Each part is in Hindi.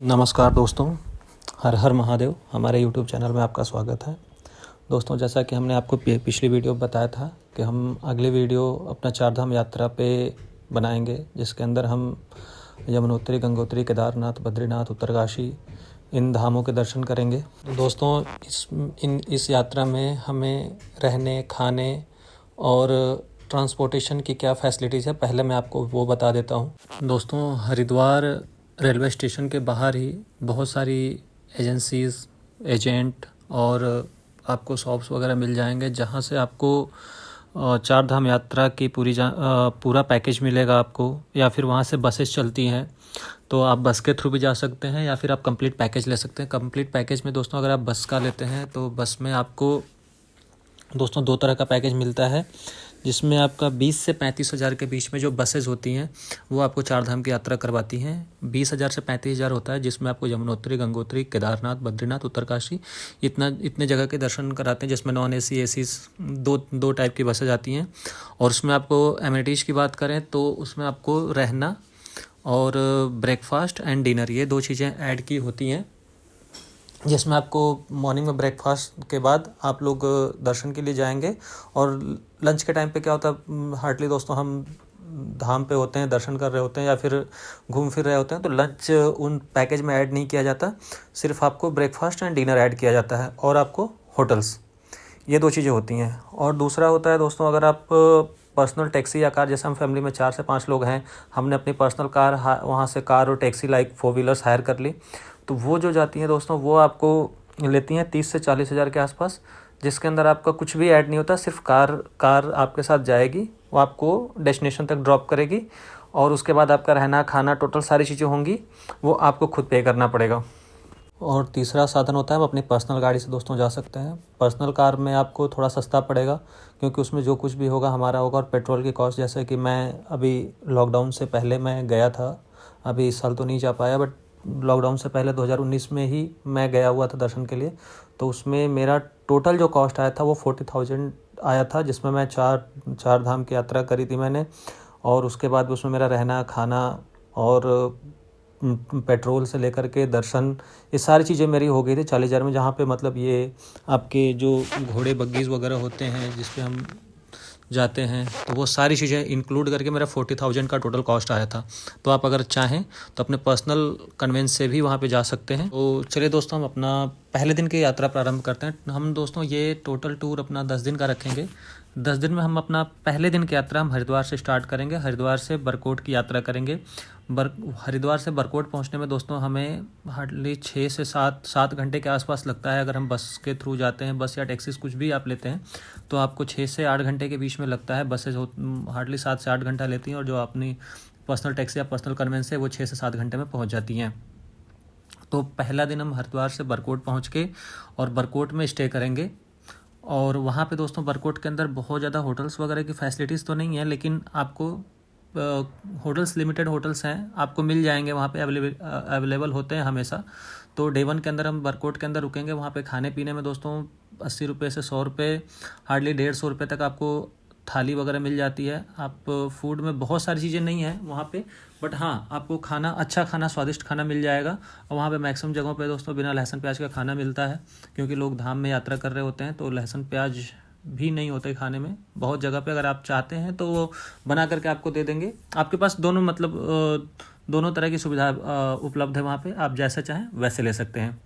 नमस्कार दोस्तों, हर हर महादेव। हमारे YouTube चैनल में आपका स्वागत है। दोस्तों, जैसा कि हमने आपको पिछली वीडियो में बताया था कि हम अगली वीडियो अपना चारधाम यात्रा पे बनाएंगे, जिसके अंदर हम यमुनोत्री, गंगोत्री, केदारनाथ, बद्रीनाथ, उत्तरकाशी इन धामों के दर्शन करेंगे। दोस्तों, इस यात्रा में हमें रहने, खाने और ट्रांसपोर्टेशन की क्या फैसिलिटीज़ है, पहले मैं आपको वो बता देता हूँ। दोस्तों, हरिद्वार रेलवे स्टेशन के बाहर ही बहुत सारी एजेंसीज़, एजेंट और आपको शॉप्स वगैरह मिल जाएंगे, जहां से आपको चार धाम यात्रा की पूरा पैकेज मिलेगा आपको। या फिर वहां से बसेस चलती हैं, तो आप बस के थ्रू भी जा सकते हैं, या फिर आप कंप्लीट पैकेज ले सकते हैं। कंप्लीट पैकेज में दोस्तों, अगर आप बस का लेते हैं तो बस में आपको दोस्तों दो तरह का पैकेज मिलता है, जिसमें आपका 20 से 35 हज़ार के बीच में जो बसेज होती हैं वो आपको चार धाम की यात्रा करवाती हैं। 20 हज़ार से 35 हज़ार होता है, जिसमें आपको यमुनोत्री, गंगोत्री, केदारनाथ, बद्रीनाथ, उत्तरकाशी इतने जगह के दर्शन कराते हैं, जिसमें नॉन एसी, एसी दो टाइप की बसेज आती हैं। और उसमें आपको एमिनिटीज़ की बात करें तो उसमें आपको रहना और ब्रेकफास्ट एंड डिनर, ये दो चीज़ें ऐड की होती हैं, जिसमें आपको मॉर्निंग में ब्रेकफास्ट के बाद आप लोग दर्शन के लिए जाएंगे। और लंच के टाइम पे क्या होता है, हार्डली दोस्तों हम धाम पे होते हैं, दर्शन कर रहे होते हैं या फिर घूम फिर रहे होते हैं, तो लंच उन पैकेज में ऐड नहीं किया जाता। सिर्फ आपको ब्रेकफास्ट एंड डिनर ऐड किया जाता है, और आपको होटल्स, ये दो चीज़ें होती हैं। और दूसरा होता है दोस्तों, अगर आप पर्सनल टैक्सी या कार, जैसे हम फैमिली में 4 से 5 लोग हैं, हमने अपनी पर्सनल कार वहाँ से कार और टैक्सी लाइक 4 व्हीलर्स हायर कर ली, तो वो जो जाती हैं दोस्तों, वो आपको लेती हैं 30 से 40 हज़ार के आसपास, जिसके अंदर आपका कुछ भी ऐड नहीं होता। सिर्फ कार आपके साथ जाएगी, वो आपको डेस्टिनेशन तक ड्रॉप करेगी, और उसके बाद आपका रहना, खाना, टोटल सारी चीज़ें होंगी, वो आपको खुद पे करना पड़ेगा। और तीसरा साधन होता है, हम अपनी पर्सनल गाड़ी से दोस्तों जा सकते हैं। पर्सनल कार में आपको थोड़ा सस्ता पड़ेगा, क्योंकि उसमें जो कुछ भी होगा हमारा होगा। और पेट्रोल की कॉस्ट, जैसे कि मैं अभी लॉकडाउन से पहले मैं गया था, अभी इस साल तो नहीं जा पाया, बट लॉकडाउन से पहले 2019 में ही मैं गया हुआ था दर्शन के लिए। तो उसमें मेरा टोटल जो कॉस्ट आया था वो 40,000 आया था, जिसमें मैं चार धाम की यात्रा करी थी मैंने। और उसके बाद उसमें मेरा रहना, खाना और पेट्रोल से लेकर के दर्शन, ये सारी चीज़ें मेरी हो गई थी 40,000 में। जहाँ पे मतलब ये आपके जो घोड़े बग्गीज़ वगैरह होते हैं जिस पे हम जाते हैं, तो वो सारी चीज़ें इंक्लूड करके मेरा 40,000 का टोटल कॉस्ट आया था। तो आप अगर चाहें तो अपने पर्सनल कन्वेंस से भी वहाँ पे जा सकते हैं। तो चलिए दोस्तों, हम अपना पहले दिन की यात्रा प्रारंभ करते हैं। हम दोस्तों ये टोटल टूर अपना 10 दिन का रखेंगे। 10 दिन में हम अपना पहले दिन की यात्रा हम हरिद्वार से स्टार्ट करेंगे। हरिद्वार से बरकोट की यात्रा करेंगे। हरिद्वार से बरकोट पहुंचने में दोस्तों हमें हार्डली 6 से 7 घंटे के आसपास लगता है। अगर हम बस के थ्रू जाते हैं, बस या टैक्सीज कुछ भी आप लेते हैं, तो आपको 6 से 8 घंटे के बीच में लगता है। बसेज हार्डली 7 से 8 घंटा लेती हैं, और जो अपनी पर्सनल टैक्सी या पर्सनल कन्वेंस है वो 6 से 7 घंटे में पहुँच जाती हैं। तो पहला दिन हम हरिद्वार से बरकोट पहुँच के और बरकोट में स्टे करेंगे। और वहाँ पे दोस्तों बरकोट के अंदर बहुत ज़्यादा होटल्स वगैरह की फैसिलिटीज़ तो नहीं है, लेकिन आपको होटल्स, लिमिटेड होटल्स हैं, आपको मिल जाएंगे वहाँ पे, अवेलेबल होते हैं हमेशा। तो डे 1 के अंदर हम बरकोट के अंदर रुकेंगे। वहाँ पे खाने पीने में दोस्तों 80 रुपये से 100 रुपये, हार्डली 150 रुपये तक आपको थाली वगैरह मिल जाती है। आप फूड में बहुत सारी चीज़ें नहीं हैं वहाँ पे, बट हाँ आपको खाना, अच्छा खाना, स्वादिष्ट खाना मिल जाएगा। और वहाँ पे मैक्सिमम जगहों पे दोस्तों बिना लहसुन प्याज का खाना मिलता है, क्योंकि लोग धाम में यात्रा कर रहे होते हैं, तो लहसुन प्याज भी नहीं होते खाने में बहुत जगह पे। अगर आप चाहते हैं तो वो बना करके आपको दे देंगे। आपके पास दोनों मतलब दोनों तरह की सुविधा उपलब्ध है वहाँ पे, आप जैसा चाहें वैसे ले सकते हैं।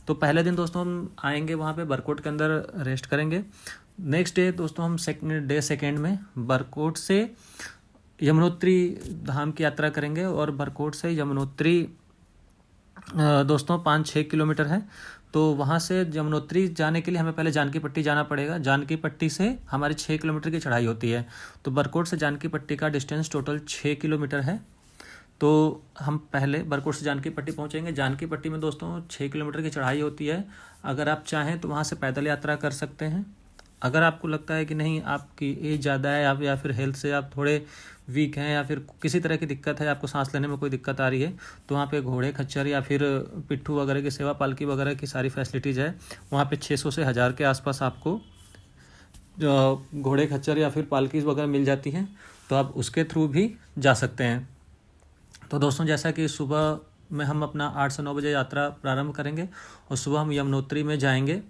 तो पहले दिन दोस्तों हम आएंगे वहाँ पे, बरकोट के अंदर रेस्ट करेंगे। नेक्स्ट डे दोस्तों हम सेकेंड में बरकोट से यमुनोत्री धाम की यात्रा करेंगे। और बरकोट से यमुनोत्री दोस्तों 5-6 किलोमीटर है। तो वहाँ से यमुनोत्री जाने के लिए हमें पहले जानकी पट्टी जाना पड़ेगा। जानकी पट्टी से हमारी 6 किलोमीटर की चढ़ाई होती है। तो बरकोट से जानकी पट्टी का डिस्टेंस टोटल 6 किलोमीटर है। तो हम पहले बरकोट से जानकी पट्टी पहुँचेंगे। जानकी पट्टी में दोस्तों 6 किलोमीटर की चढ़ाई होती है। अगर आप चाहें तो वहाँ से पैदल यात्रा कर सकते हैं। अगर आपको लगता है कि नहीं, आपकी एज ज़्यादा है, आप या फिर हेल्थ से आप थोड़े वीक हैं, या फिर किसी तरह की दिक्कत है, आपको सांस लेने में कोई दिक्कत आ रही है, तो वहाँ पे घोड़े, खच्चर या फिर पिट्ठू वगैरह की सेवा, पालकी वगैरह की सारी फैसिलिटीज़ है। वहाँ पे 600 से 1000 के आसपास आपको घोड़े, खच्चर या फिर पालकीज वगैरह मिल जाती हैं, तो आप उसके थ्रू भी जा सकते हैं। तो दोस्तों जैसा कि सुबह में हम अपना 8 से 9 बजे यात्रा प्रारंभ करेंगे और सुबह हम यमुनोत्री में जाएंगे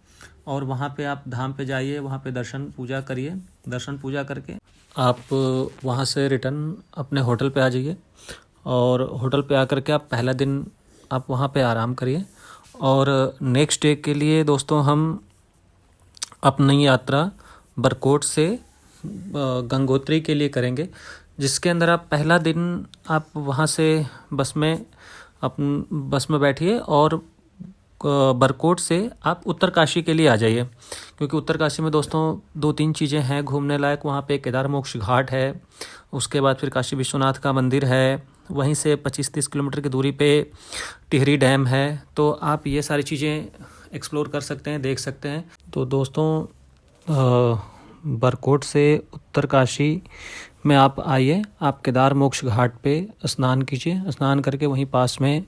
और वहाँ पे आप धाम पे जाइए, वहाँ पे दर्शन पूजा करिए। दर्शन पूजा करके आप वहाँ से रिटर्न अपने होटल पे आ जाइए और होटल पे आकर के आप पहला दिन आप वहाँ पे आराम करिए। और नेक्स्ट डे के लिए दोस्तों हम अपनी यात्रा बरकोट से गंगोत्री के लिए करेंगे, जिसके अंदर आप पहला दिन आप वहाँ से बस में बैठिए और बरकोट से आप उत्तरकाशी के लिए आ जाइए, क्योंकि उत्तरकाशी में दोस्तों 2-3 चीज़ें हैं घूमने लायक। वहाँ पे केदार मोक्ष घाट है, उसके बाद फिर काशी विश्वनाथ का मंदिर है, वहीं से 25-30 किलोमीटर की दूरी पे टिहरी डैम है। तो आप ये सारी चीज़ें एक्सप्लोर कर सकते हैं, देख सकते हैं। तो दोस्तों बरकोट से उत्तरकाशी में आप आइए, आप केदार मोक्ष घाट पे स्नान कीजिए। स्नान करके वहीं पास में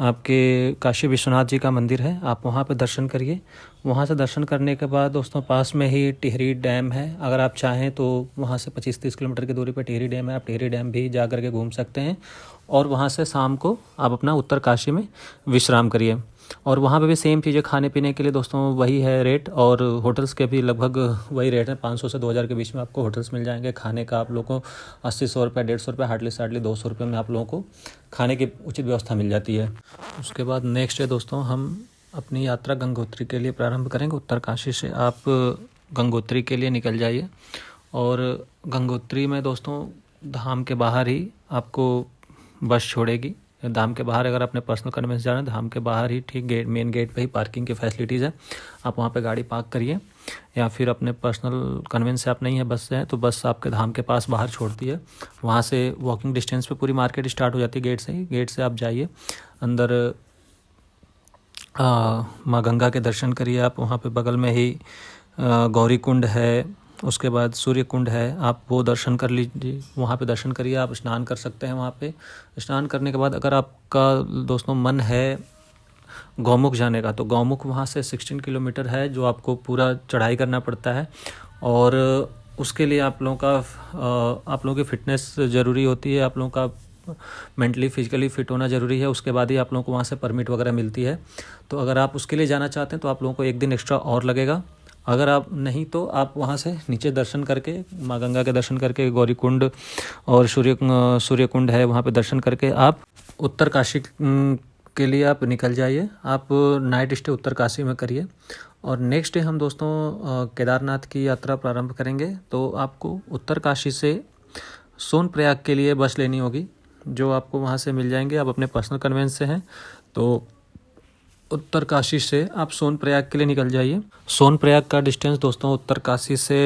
आपके काशी विश्वनाथ जी का मंदिर है, आप वहाँ पे दर्शन करिए। वहाँ से दर्शन करने के बाद दोस्तों पास में ही टिहरी डैम है, अगर आप चाहें तो वहाँ से 25-30 किलोमीटर की दूरी पे टिहरी डैम है, आप टिहरी डैम भी जा कर के घूम सकते हैं। और वहाँ से शाम को आप अपना उत्तरकाशी में विश्राम करिए। और वहाँ पे भी सेम चीज़ें खाने पीने के लिए दोस्तों वही है रेट, और होटल्स के भी लगभग वही रेट है। 500 से 2000 के बीच में आपको होटल्स मिल जाएंगे। खाने का आप लोगों को 80-100 रुपये, 150 रुपये, हार्डली 200 रुपये में आप लोगों को खाने की उचित व्यवस्था मिल जाती है। उसके बाद नेक्स्ट डे दोस्तों हम अपनी यात्रा गंगोत्री के लिए प्रारंभ करेंगे। उत्तरकाशी से आप गंगोत्री के लिए निकल जाइए और गंगोत्री में दोस्तों धाम के बाहर ही आपको बस छोड़ेगी। धाम के बाहर अगर अपने पर्सनल कन्वेंस जा रहे हैं, धाम के बाहर ही ठीक मेन गेट पे ही पार्किंग की फैसिलिटीज़ है, आप वहाँ पे गाड़ी पार्क करिए। या फिर अपने पर्सनल कन्वेंस से आप नहीं है, बस से है, तो बस आपके धाम के पास बाहर छोड़ती है। वहाँ से वॉकिंग डिस्टेंस पे पूरी मार्केट स्टार्ट हो जाती है गेट से ही। गेट से आप जाइए अंदर, माँ गंगा के दर्शन करिए आप। वहाँ पे बगल में ही गौरी कुंड है, उसके बाद सूर्य कुंड है, आप वो दर्शन कर लीजिए। वहाँ पे दर्शन करिए, आप स्नान कर सकते हैं। वहाँ पे स्नान करने के बाद अगर आपका दोस्तों मन है गौमुख जाने का, तो गौमुख वहाँ से 16 किलोमीटर है, जो आपको पूरा चढ़ाई करना पड़ता है। और उसके लिए आप लोगों की फ़िटनेस ज़रूरी होती है, आप लोगों का मेंटली फिजिकली फिट होना ज़रूरी है। उसके बाद ही आप लोगों को वहाँ से परमिट वगैरह मिलती है। तो अगर आप उसके लिए जाना चाहते हैं तो आप लोगों को 1 दिन एक्स्ट्रा और लगेगा। अगर आप नहीं तो आप वहाँ से नीचे दर्शन करके, माँ गंगा के दर्शन करके, गौरी कुंड और सूर्य कुंड है, वहाँ पे दर्शन करके आप उत्तरकाशी के लिए आप निकल जाइए। आप नाइट स्टे उत्तरकाशी में करिए। और नेक्स्ट डे हम दोस्तों केदारनाथ की यात्रा प्रारंभ करेंगे। तो आपको उत्तरकाशी से सोनप्रयाग के लिए बस लेनी होगी, जो आपको वहाँ से मिल जाएंगे। आप अपने पर्सनल कन्वेंस से हैं तो उत्तरकाशी से आप सोनप्रयाग के लिए निकल जाइए। सोनप्रयाग का डिस्टेंस दोस्तों उत्तरकाशी से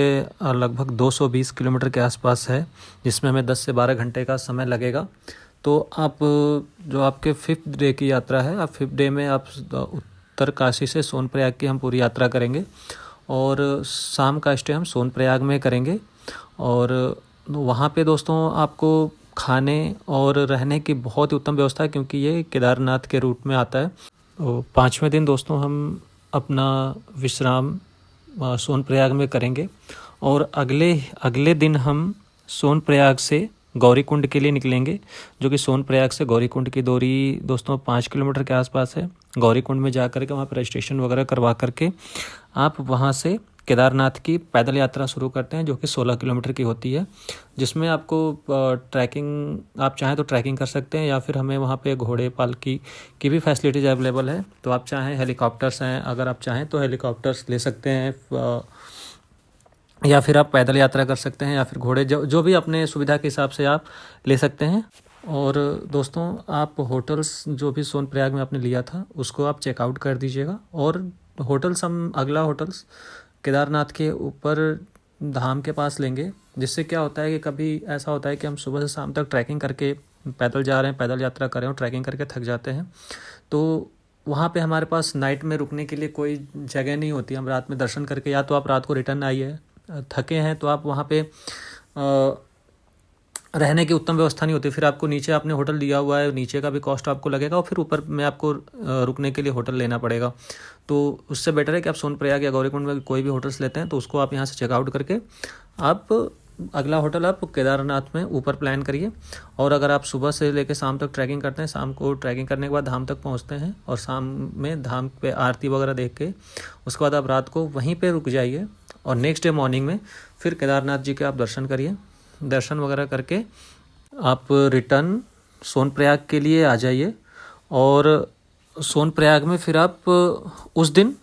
लगभग 220 किलोमीटर के आसपास है, जिसमें हमें 10 से 12 घंटे का समय लगेगा। तो आप जो आपके 5th डे की यात्रा है, आप 5th डे में आप उत्तरकाशी से सोनप्रयाग की हम पूरी यात्रा करेंगे और शाम का स्टे हम सोनप्रयाग में करेंगे। और वहाँ पे दोस्तों आपको खाने और रहने की बहुत ही उत्तम व्यवस्था है, क्योंकि ये केदारनाथ के रूट में आता है। तो 5वें दिन दोस्तों हम अपना विश्राम सोनप्रयाग में करेंगे और अगले दिन हम सोनप्रयाग से गौरीकुंड के लिए निकलेंगे, जो कि सोनप्रयाग से गौरीकुंड की दूरी दोस्तों 5 किलोमीटर के आसपास है। गौरीकुंड में जा कर के वहाँ पर रजिस्ट्रेशन वगैरह करवा करके आप वहाँ से केदारनाथ की पैदल यात्रा शुरू करते हैं, जो कि 16 किलोमीटर की होती है, जिसमें आपको ट्रैकिंग, आप चाहें तो ट्रैकिंग कर सकते हैं, या फिर हमें वहाँ पे घोड़े पालकी की भी फैसिलिटीज़ अवेलेबल है। तो आप चाहें हेलीकॉप्टर्स हैं, अगर आप चाहें तो हेलीकॉप्टर्स ले सकते हैं, या फिर आप पैदल यात्रा कर सकते हैं, या फिर घोड़े, जो भी अपने सुविधा के हिसाब से आप ले सकते हैं। और दोस्तों आप होटल्स जो भी सोनप्रयाग में आपने लिया था उसको आप चेकआउट कर दीजिएगा। और होटल्स हम अगला होटल्स केदारनाथ के ऊपर धाम के पास लेंगे, जिससे क्या होता है कि कभी ऐसा होता है कि हम सुबह से शाम तक ट्रैकिंग करके पैदल जा रहे हैं, पैदल यात्रा कर रहे हैं और ट्रैकिंग करके थक जाते हैं, तो वहाँ पे हमारे पास नाइट में रुकने के लिए कोई जगह नहीं होती। हम रात में दर्शन करके, या तो आप रात को रिटर्न आइए, थके हैं तो आप वहाँ पे रहने की उत्तम व्यवस्था नहीं होती। फिर आपको नीचे आपने होटल दिया हुआ है, नीचे का भी कॉस्ट आपको लगेगा और फिर ऊपर में आपको रुकने के लिए होटल लेना पड़ेगा। तो उससे बेटर है कि आप सोनप्रयाग या गौरीकुंड में कोई भी होटल्स लेते हैं तो उसको आप यहाँ से चेकआउट करके आप अगला होटल आप केदारनाथ में ऊपर प्लान करिए। और अगर आप सुबह से लेकर शाम तक ट्रैकिंग करते हैं, शाम को ट्रैकिंग करने के बाद धाम तक पहुंचते हैं और शाम में धाम पे आरती वगैरह देख के उसके बाद आप रात को वहीं पे रुक जाइए और नेक्स्ट डे मॉर्निंग में फिर केदारनाथ जी के आप दर्शन करिए। दर्शन वगैरह करके आप रिटर्न सोनप्रयाग के लिए आ जाइए। और सोनप्रयाग में फिर आप उस दिन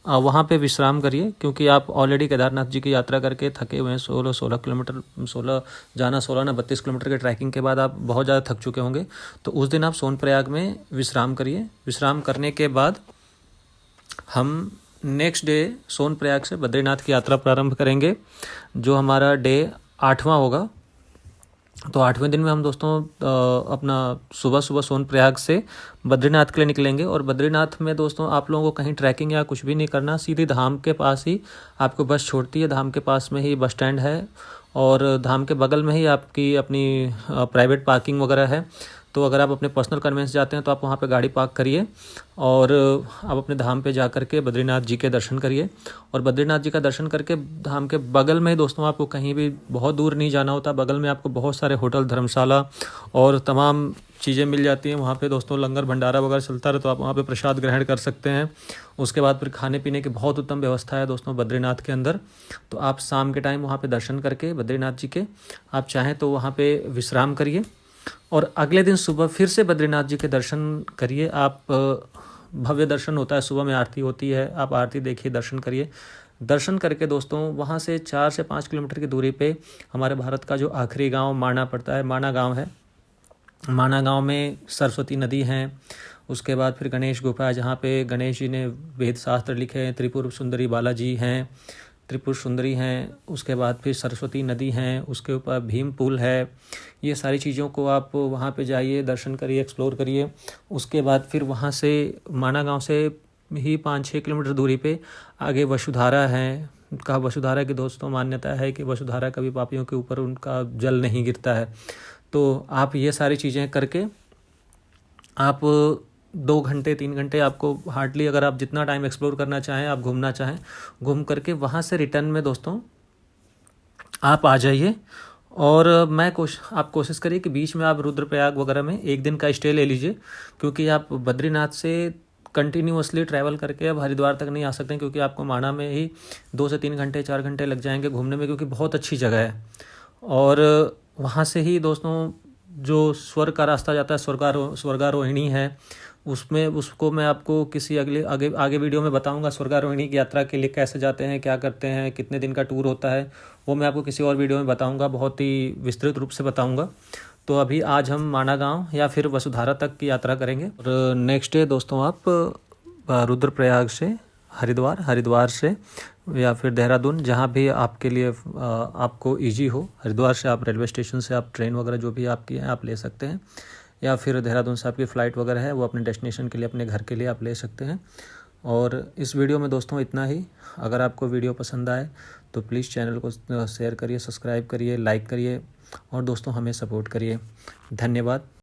वहाँ पे विश्राम करिए, क्योंकि आप ऑलरेडी केदारनाथ जी की यात्रा करके थके हुए हैं। 16 किलोमीटर 16 जाना 16 ना 32 किलोमीटर के ट्रैकिंग के बाद आप बहुत ज़्यादा थक चुके होंगे। तो उस दिन आप सोनप्रयाग में विश्राम करिए। विश्राम करने के बाद हम नेक्स्ट डे सोनप्रयाग से बद्रीनाथ की यात्रा प्रारंभ करेंगे, जो हमारा डे 8वां होगा। तो 8वें दिन में हम दोस्तों अपना सुबह सुबह सोनप्रयाग से बद्रीनाथ के लिए निकलेंगे। और बद्रीनाथ में दोस्तों आप लोगों को कहीं ट्रैकिंग या कुछ भी नहीं करना, सीधी धाम के पास ही आपको बस छोड़ती है। धाम के पास में ही बस स्टैंड है और धाम के बगल में ही आपकी अपनी प्राइवेट पार्किंग वगैरह है। तो अगर आप अपने पर्सनल कन्वेंस जाते हैं तो आप वहाँ पे गाड़ी पार्क करिए और आप अपने धाम पे जा करके बद्रीनाथ जी के दर्शन करिए। और बद्रीनाथ जी का दर्शन करके धाम के बगल में दोस्तों आपको कहीं भी बहुत दूर नहीं जाना होता, बगल में आपको बहुत सारे होटल, धर्मशाला और तमाम चीज़ें मिल जाती हैं। वहाँ पे दोस्तों लंगर भंडारा वगैरह चलता रहे, तो आप वहाँ पे प्रसाद ग्रहण कर सकते हैं। उसके बाद फिर खाने पीने की बहुत उत्तम व्यवस्था है दोस्तों बद्रीनाथ के अंदर। तो आप शाम के टाइम वहाँ पे दर्शन करके बद्रीनाथ जी के आप चाहें तो वहाँ पे विश्राम करिए और अगले दिन सुबह फिर से बद्रीनाथ जी के दर्शन करिए। आप भव्य दर्शन होता है, सुबह में आरती होती है, आप आरती देखिए, दर्शन करिए। दर्शन करके दोस्तों वहाँ से 4 से 5 किलोमीटर की दूरी पे हमारे भारत का जो आखिरी गांव माणा पड़ता है, माणा गांव है। माणा गांव में सरस्वती नदी है। उसके बाद फिर गणेश गुफा है, जहाँ पे गणेश जी ने वेद शास्त्र लिखे हैं। त्रिपुर सुंदरी बालाजी हैं, त्रिपुर सुंदरी हैं। उसके बाद फिर सरस्वती नदी हैं, उसके ऊपर भीम पुल है। ये सारी चीज़ों को आप वहाँ पे जाइए, दर्शन करिए, एक्सप्लोर करिए। उसके बाद फिर वहाँ से माणा गांव से ही 5-6 किलोमीटर दूरी पे आगे वसुधारा है। का वसुधारा की दोस्तों मान्यता है कि वसुधारा कभी पापियों के ऊपर उनका जल नहीं गिरता है। तो आप ये सारी चीज़ें करके आप 2 घंटे 3 घंटे आपको हार्डली, अगर आप जितना टाइम एक्सप्लोर करना चाहें, आप घूमना चाहें, घूम करके वहाँ से रिटर्न में दोस्तों आप आ जाइए। और आप कोशिश करिए कि बीच में आप रुद्रप्रयाग वगैरह में एक दिन का स्टे ले लीजिए, क्योंकि आप बद्रीनाथ से कंटिन्यूअसली ट्रैवल करके अब हरिद्वार तक नहीं आ सकते हैं, क्योंकि आपको माणा में ही 2 से 3 घंटे 4 घंटे लग जाएंगे घूमने में, क्योंकि बहुत अच्छी जगह है। और वहाँ से ही दोस्तों जो स्वर्ग का रास्ता जाता है, स्वर्गारोहिणी है, उसमें उसको मैं आपको किसी आगे वीडियो में बताऊंगा। स्वर्गारोहिणी की यात्रा के लिए कैसे जाते हैं, क्या करते हैं, कितने दिन का टूर होता है, वो मैं आपको किसी और वीडियो में बताऊंगा, बहुत ही विस्तृत रूप से बताऊंगा। तो अभी आज हम माणा गांव या फिर वसुधारा तक की यात्रा करेंगे। और नेक्स्ट डे दोस्तों आप रुद्रप्रयाग से हरिद्वार से या फिर देहरादून, जहाँ भी आपके लिए आपको ईजी हो। हरिद्वार से आप रेलवे स्टेशन से आप ट्रेन वगैरह जो भी आपकी है आप ले सकते हैं, या फिर देहरादून से आपकी फ़्लाइट वगैरह है वो अपने डेस्टिनेशन के लिए, अपने घर के लिए आप ले सकते हैं। और इस वीडियो में दोस्तों इतना ही। अगर आपको वीडियो पसंद आए तो प्लीज़ चैनल को शेयर करिए, सब्सक्राइब करिए, लाइक करिए और दोस्तों हमें सपोर्ट करिए। धन्यवाद।